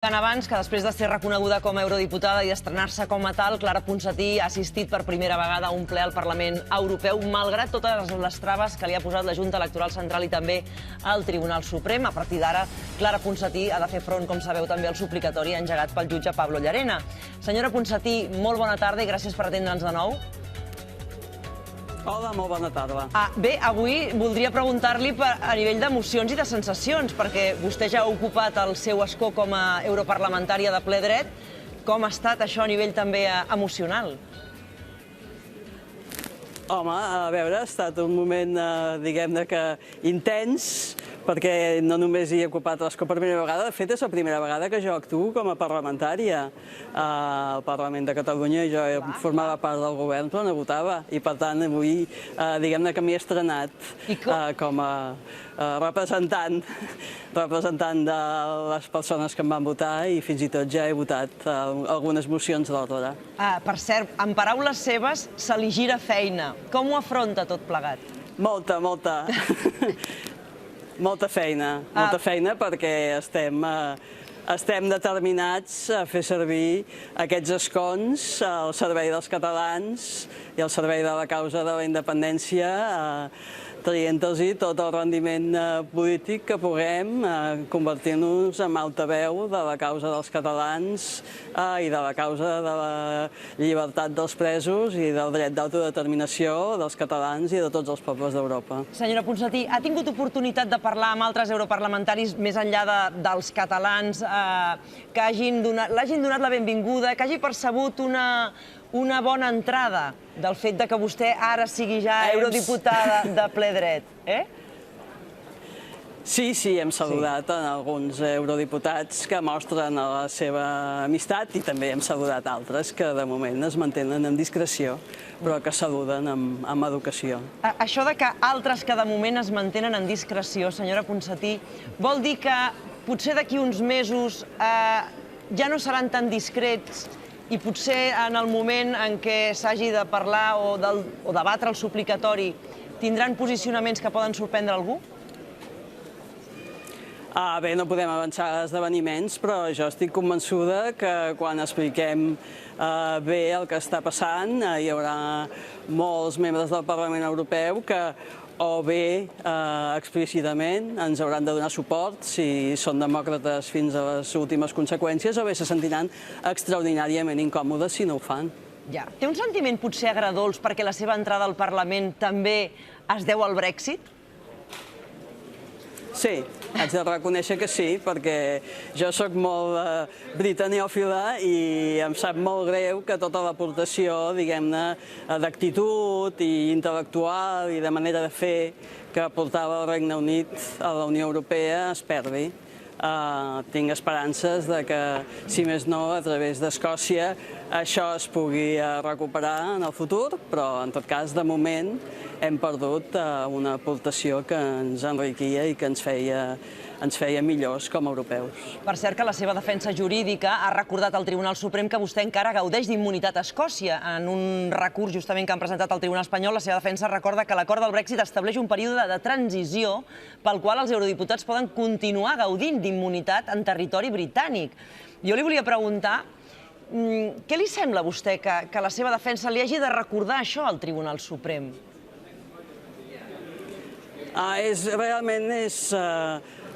Abans que després de ser reconeguda com a eurodiputada i estrenar-se com a tal, Clara Ponsatí ha assistit per primera vegada a un ple al Parlament Europeu, malgrat totes les traves que li ha posat la Junta Electoral Central i també el Tribunal Suprem. A partir d'ara, Clara Ponsatí ha de fer front, com sabeu, també al suplicatori engegat pel jutge Pablo Llarena. Senyora Ponsatí, molt bona tarda i gràcies per atendre'ns de nou. Hola, molt bona tarda. Bé, avui voldria preguntar-li a nivell d'emocions i de sensacions, perquè vostè ja ha ocupat el seu escó com a europarlamentària de ple dret. Com ha estat això a nivell també emocional? Home, a veure, ha estat un moment, diguem-ne que intens, perquè no només hi he ocupat l'escó per primera vegada, de fet és la primera vegada que jo actuo com a parlamentària al Parlament de Catalunya. Jo formava part del govern però no votava i per tant avui diguem-ne que m'hi he estrenat com a representant de les persones que em van votar i fins i tot ja he votat algunes mocions d'ordre. Per cert, en paraules seves, se li gira feina. Com ho afronta tot plegat? Molta feina perquè estem determinats a fer servir aquests escons al servei dels catalans i al servei de la causa de la independència, traient-los tot el rendiment polític que puguem, convertint-nos en altaveu de la causa dels catalans i de la causa de la llibertat dels presos i del dret d'autodeterminació dels catalans i de tots els pobles d'Europa. Senyora Ponsatí, ha tingut oportunitat de parlar amb altres europarlamentaris més enllà dels catalans que l'hagin donat la benvinguda, que hagi percebut una bona entrada del fet que vostè ara sigui ja eurodiputada de ple dret, Sí, hem saludat alguns eurodiputats que mostren la seva amistat i també hem saludat altres que de moment es mantenen amb discreció, però que saluden amb educació. Això de que altres que de moment es mantenen en discreció, senyora Ponsatí, vol dir que potser d'aquí uns mesos ja no seran tan discrets i potser en el moment en què s'hagi de parlar o debatre el suplicatori tindran posicionaments que poden sorprendre algú? Bé, no podem avançar esdeveniments, però jo estic convençuda que quan expliquem bé el que està passant hi haurà molts membres del Parlament Europeu que o bé explícitament ens hauran de donar suport si són demòcrates fins a les últimes conseqüències o bé se sentiran extraordinàriament incòmodes si no ho fan. Ja. Té un sentiment potser agredolç perquè la seva entrada al Parlament també es deu al Brexit? Sí, haig de reconèixer que sí, perquè jo soc molt britaniòfila i em sap molt greu que tota l'aportació, diguem-ne, d'actitud i intel·lectual i de manera de fer que portava el Regne Unit a la Unió Europea es perdi. Tinc esperances que, si més no, a través d'Escòcia això es pugui recuperar en el futur, però en tot cas, de moment, hem perdut una aportació que ens enriquia i que ens feia millors com a europeus. Per cert que la seva defensa jurídica ha recordat al Tribunal Suprem que vostè encara gaudeix d'immunitat a Escòcia. En un recurs justament que han presentat al Tribunal Espanyol, la seva defensa recorda que l'acord del Brexit estableix un període de transició pel qual els eurodiputats poden continuar gaudint d'immunitat en territori britànic. Jo li volia preguntar què li sembla a vostè que la seva defensa li hagi de recordar això al Tribunal Suprem?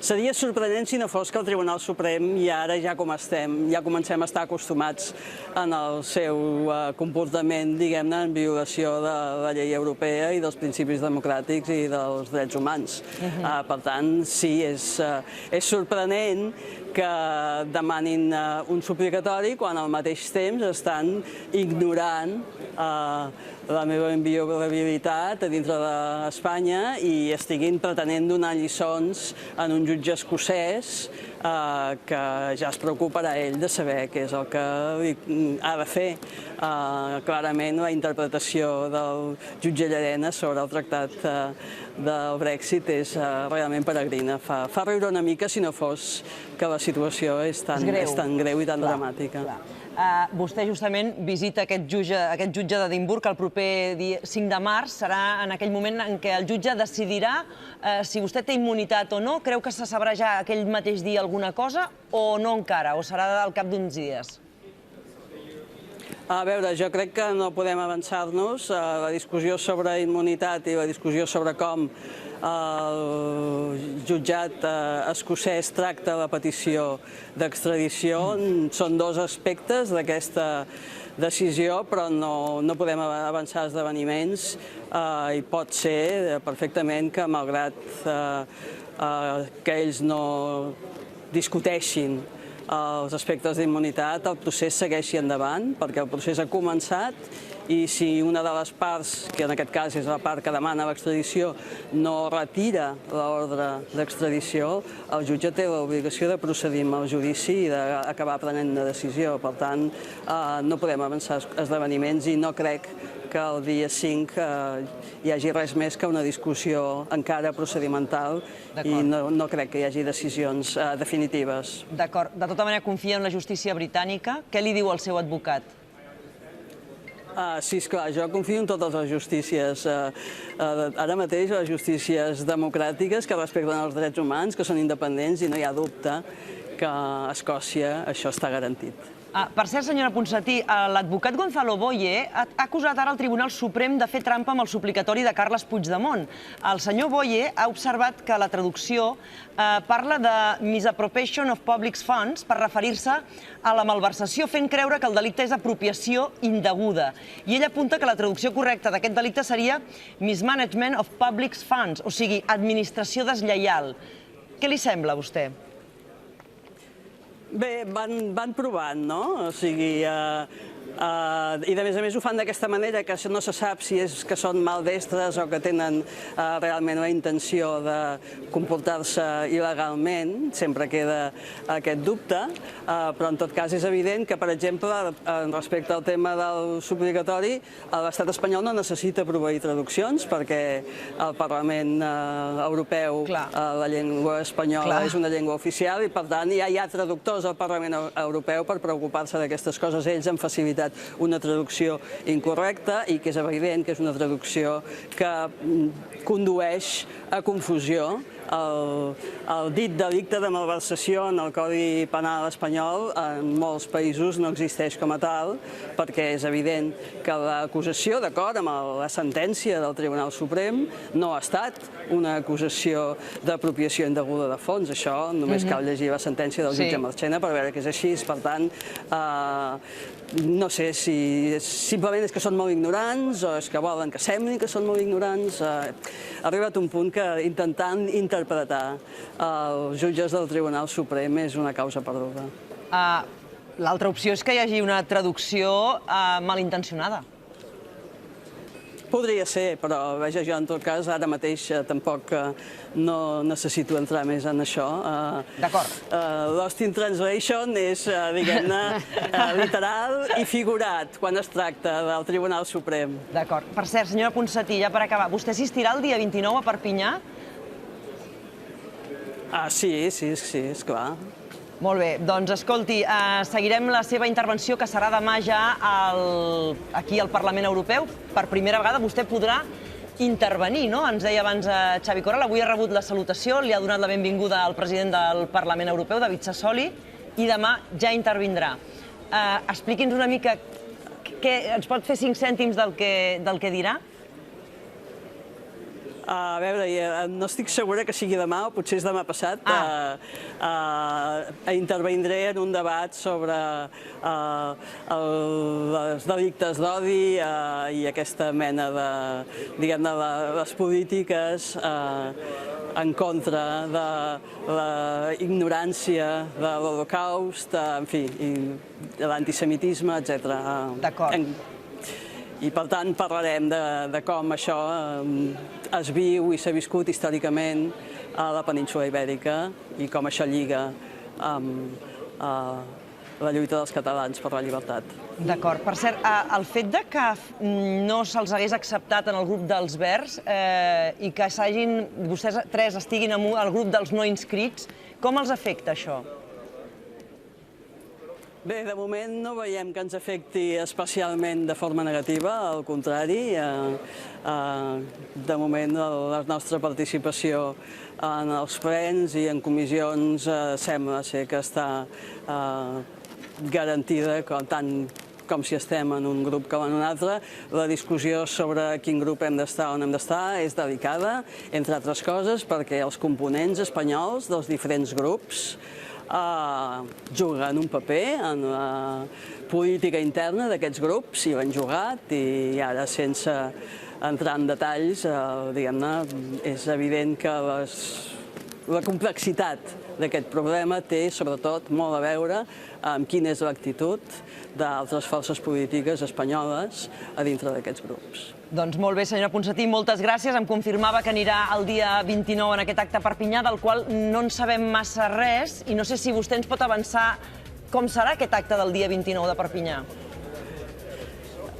Seria sorprenent si no fos que el Tribunal Suprem i ara ja comencem a estar acostumats en el seu comportament, diguem-ne, en violació de la llei europea i dels principis democràtics i dels drets humans. Per tant, sí, és sorprenent que demanin un suplicatori quan al mateix temps estan ignorant la meva inviolabilitat a dintre d'Espanya i estiguin pretenent donar lliçons en un jutge escocès que ja es preocuparà ell de saber què és el que ha de fer. Clarament la interpretació del jutge Llarena sobre el tractat del Brexit és realment peregrina. Fa riure una mica si no fos que la situació és tan greu i tan dramàtica. Vostè justament visita aquest jutge d'Edimburg el proper 5 de març. Serà en aquell moment en què el jutge decidirà si vostè té immunitat o no. Creu que se sabrà ja aquell mateix dia alguna alguna cosa o no encara, o serà al cap d'uns dies? A veure, jo crec que no podem avançar-nos. La discussió sobre immunitat i la discussió sobre com el jutjat escocès tracta la petició d'extradició són dos aspectes d'aquesta decisió, però no podem avançar esdeveniments i pot ser perfectament que, malgrat que ells no discuteixin els aspectes d'immunitat, el procés segueixi endavant, perquè el procés ha començat i si una de les parts, que en aquest cas és la part que demana l'extradició, no retira l'ordre d'extradició, el jutge té l'obligació de procedir amb el judici i d'acabar prenent una decisió. Per tant, no podem avançar esdeveniments i no crec que el dia 5 hi hagi res més que una discussió encara procedimental i no crec que hi hagi decisions definitives. D'acord. De tota manera, confia en la justícia britànica. Què li diu el seu advocat? Sí, esclar, jo confio en totes les justícies. Ara mateix les justícies democràtiques que respecten els drets humans, que són independents i no hi ha dubte que a Escòcia això està garantit. Per cert, senyora Ponsatí, l'advocat Gonzalo Boye ha acusat ara el Tribunal Suprem de fer trampa amb el suplicatori de Carles Puigdemont. El senyor Boye ha observat que la traducció parla de misappropriation of public funds per referir-se a la malversació, fent creure que el delicte és apropiació indeguda. I ell apunta que la traducció correcta d'aquest delicte seria mismanagement of public funds, o sigui, administració deslleial. Què li sembla a vostè? Bé, van provant, no? O sigui, i a més ho fan d'aquesta manera que no se sap si és que són maldestres o que tenen realment la intenció de comportar-se il·legalment, sempre queda aquest dubte, però en tot cas és evident que, per exemple, respecte al tema del suplicatori, l'estat espanyol no necessita proveir traduccions perquè el Parlament Europeu, la llengua espanyola és una llengua oficial i, per tant, ja hi ha traductors al Parlament Europeu per preocupar-se d'aquestes coses. Ells han facilitat una traducció incorrecta i que és evident que és una traducció que condueix a confusió. El dit delicte de malversació en el Codi Penal espanyol en molts països no existeix com a tal perquè és evident que l'acusació, d'acord amb la sentència del Tribunal Suprem, no ha estat una acusació d'apropiació indeguda de fons. Això només cal llegir la sentència del jutge Marchena per veure que és així. Per tant, no sé si simplement és que són molt ignorants o és que volen que sembli que són molt ignorants. Ha arribat un punt que intentant interpretar els jutges del Tribunal Suprem és una causa perduda. L'altra opció és que hi hagi una traducció malintencionada. Podria ser, però veja, jo en tot cas ara mateix tampoc no necessito entrar més en això. D'acord. Lost in translation és, diguem-ne, literal i figurat quan es tracta del Tribunal Suprem. D'acord. Per cert, senyora Ponsatí, ja per acabar, vostè assistirà el dia 29 a Perpinyà? Sí, esclar. Molt bé, doncs escolti, seguirem la seva intervenció, que serà demà ja aquí al Parlament Europeu. Per primera vegada vostè podrà intervenir, no? Ens deia abans Xavi Corral, avui ha rebut la salutació, li ha donat la benvinguda al president del Parlament Europeu, David Sassoli, i demà ja intervindrà. Expliqui'ns una mica, ens pot fer 5 cèntims del que dirà? A veure, no estic segura que sigui demà o potser és demà passat. Intervindré en un debat sobre els delictes d'odi i aquesta mena de, diguem-ne, les polítiques en contra de la ignorància de l'Holocaust, en fi, de l'antisemitisme, etc. D'acord. I, per tant, parlarem de com això es viu i s'ha viscut històricament a la península Ibèrica i com això lliga amb la lluita dels catalans per la llibertat. D'acord. Per cert, el fet que no se'ls hagués acceptat en el grup dels Verds i que vostès tres estiguin al grup dels no inscrits, com els afecta això? Bé, de moment no veiem que ens afecti especialment de forma negativa, al contrari. De moment la nostra participació en els plens i en comissions sembla ser que està garantida tant com si estem en un grup com en un altre. La discussió sobre quin grup hem d'estar o no hem d'estar és delicada, entre altres coses, perquè els components espanyols dels diferents grups juguen un paper en la política interna d'aquests grups i l'han jugat, i ara, sense entrar en detalls, diguem-ne, és evident que la complexitat d'aquest problema té sobretot molt a veure amb quina és l'actitud d'altres forces polítiques espanyoles a dintre d'aquests grups. Doncs molt bé, senyora Ponsatí, moltes gràcies. Em confirmava que anirà el dia 29 en aquest acte a Perpinyà, del qual no en sabem massa res, i no sé si vostè ens pot avançar com serà aquest acte del dia 29 de Perpinyà.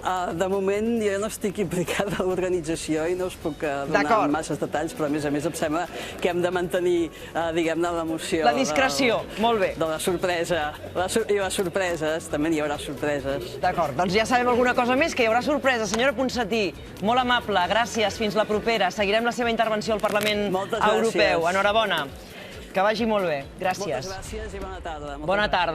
De moment jo no estic implicada a l'organització i no us puc donar masses detalls, però a més em sembla que hem de mantenir, diguem-ne, l'emoció. La discreció, molt bé. De la sorpresa. I les sorpreses, també n'hi haurà sorpreses. D'acord, doncs ja sabem alguna cosa més, que hi haurà sorpresa. Senyora Ponsatí, molt amable, gràcies, fins la propera. Seguirem la seva intervenció al Parlament Europeu. Enhorabona. Que vagi molt bé. Gràcies. Moltes gràcies i bona tarda. Bona tarda.